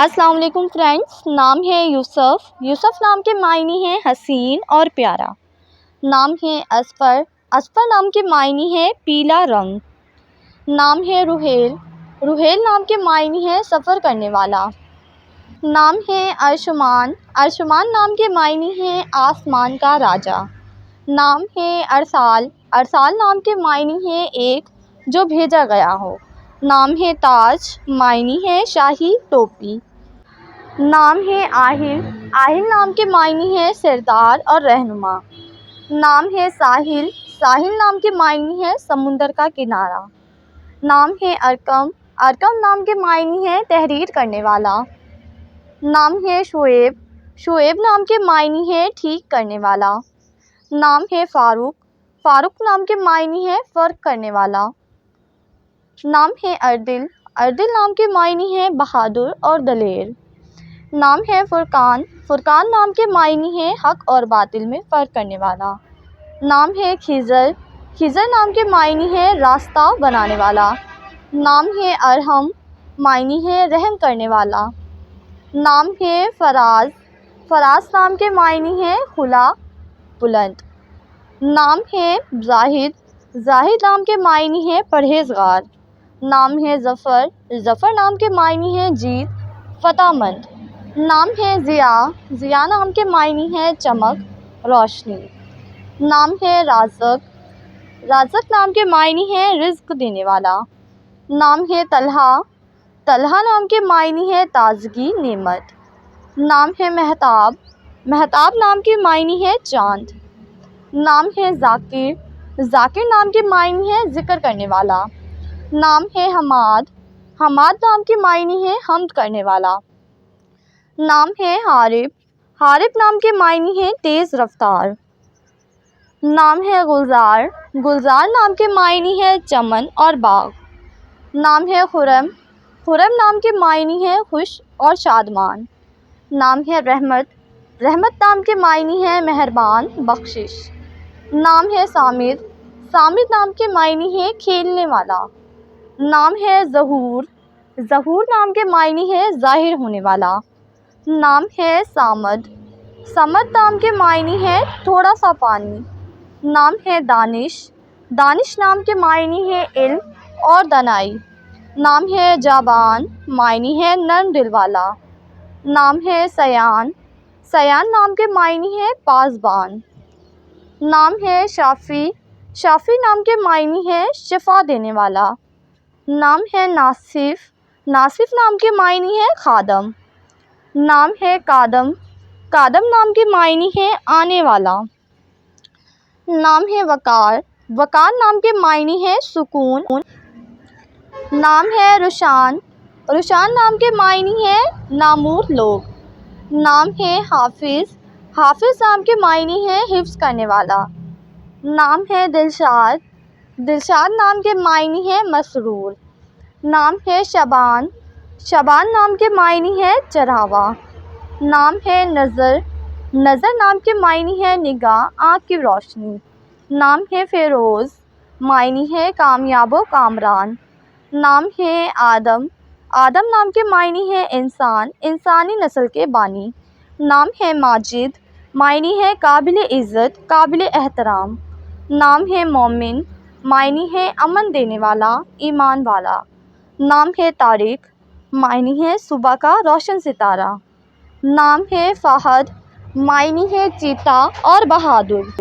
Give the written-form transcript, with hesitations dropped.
السلام علیکم فرینڈس، نام ہے یوسف۔ یوسف نام کے معنی ہیں حسین اور پیارا۔ نام ہے اصفر۔ اصفر نام کے معنی ہے پیلا رنگ۔ نام ہے روحیل۔ روحیل نام کے معنی ہے سفر کرنے والا۔ نام ہے ارشمان۔ ارشمان نام کے معنی ہے آسمان کا راجا۔ نام ہے ارسال۔ ارسال نام کے معنی ہے ایک جو بھیجا گیا ہو۔ نام ہے تاج، معنی ہے شاہی ٹوپی۔ نام ہے آہل۔ آہل نام کے معنی ہے سردار اور رہنما۔ نام ہے ساحل۔ ساحل نام کے معنی ہے سمندر کا کنارہ۔ نام ہے ارقم۔ ارقم نام کے معنی ہے تحریر کرنے والا۔ نام ہے شعیب۔ شعیب نام کے معنی ہے ٹھیک کرنے والا۔ نام ہے فاروق۔ فاروق نام کے معنی ہے فرق کرنے والا۔ نام ہے اردل۔ اردل نام کے معنی ہے بہادر اور دلیر۔ نام ہے فرقان۔ فرقان نام کے معنی ہے حق اور باطل میں فرق کرنے والا۔ نام ہے خضر۔ خضر نام کے معنی ہے راستہ بنانے والا۔ نام ہے ارحم، معنی ہے رحم کرنے والا۔ نام ہے فراز۔ فراز نام کے معنی ہے کھلا، بلند۔ نام ہے زاہد۔ زاہد نام کے معنی ہے پرہیزگار۔ نام ہے ظفر۔ ظفر نام کے معنی ہے جیت، فتح مند۔ نام ہے ضیاء۔ ضیاء نام کے معنی ہے چمک، روشنی۔ نام ہے رازق۔ رازق نام کے معنی ہے رزق دینے والا۔ نام ہے طلحہ۔ طلحہ نام کے معنی ہے تازگی، نعمت۔ نام ہے مہتاب۔ مہتاب نام کے معنی ہے چاند۔ نام ہے ذاکر۔ ذاکر نام کے معنی ہے ذکر کرنے والا۔ نام ہے حماد۔ حماد نام کے معنی ہے حمد کرنے والا۔ نام ہے حارب۔ حارب نام کے معنی ہے تیز رفتار۔ نام ہے گلزار۔ گلزار نام کے معنی ہے چمن اور باغ۔ نام ہے خرم۔ خرم نام کے معنی ہے خوش اور شادمان۔ نام ہے رحمت۔ رحمت نام کے معنی ہے مہربان، بخشش۔ نام ہے سامد۔ سامد نام کے معنی ہے کھیلنے والا۔ نام ہے ظہور۔ ظہور نام کے معنی ہے ظاہر ہونے والا۔ نام ہے صمد۔ صمد نام کے معنی ہے تھوڑا سا پانی۔ نام ہے دانش۔ دانش نام کے معنی ہے علم اور دانائی۔ نام ہے جابان، معنی ہے نرم دل والا۔ نام ہے سیان۔ سیان نام کے معنی ہے پاسبان۔ نام ہے شافی۔ شافی نام کے معنی ہے شفا دینے والا۔ نام ہے ناصف۔ ناصف نام کے معنی ہے خادم۔ نام ہے قادم۔ قادم نام کے معنی ہے آنے والا۔ نام ہے وقار۔ وقار نام کے معنی ہے سکون۔ نام ہے رشان۔ رشان نام کے معنی ہے نامور لوگ۔ نام ہے حافظ۔ حافظ نام کے معنی ہے حفظ کرنے والا۔ نام ہے دلشاد۔ دلشاد نام کے معنی ہے مسرور۔ نام ہے شبان۔ شبان نام کے معنی ہے چراغا۔ نام ہے نظر۔ نظر نام کے معنی ہے نگاہ، آنکھ کی روشنی۔ نام ہے فیروز، معنی ہے کامیاب و کامران۔ نام ہے آدم۔ آدم نام کے معنی ہے انسان، انسانی نسل کے بانی۔ نام ہے ماجد، معنی ہے قابل عزت، قابل احترام۔ نام ہے مومن، معنی ہے امن دینے والا، ایمان والا۔ نام ہے طارق، معنی ہے صبح کا روشن ستارہ۔ نام ہے فہد، معنی ہے چیتا اور بہادر۔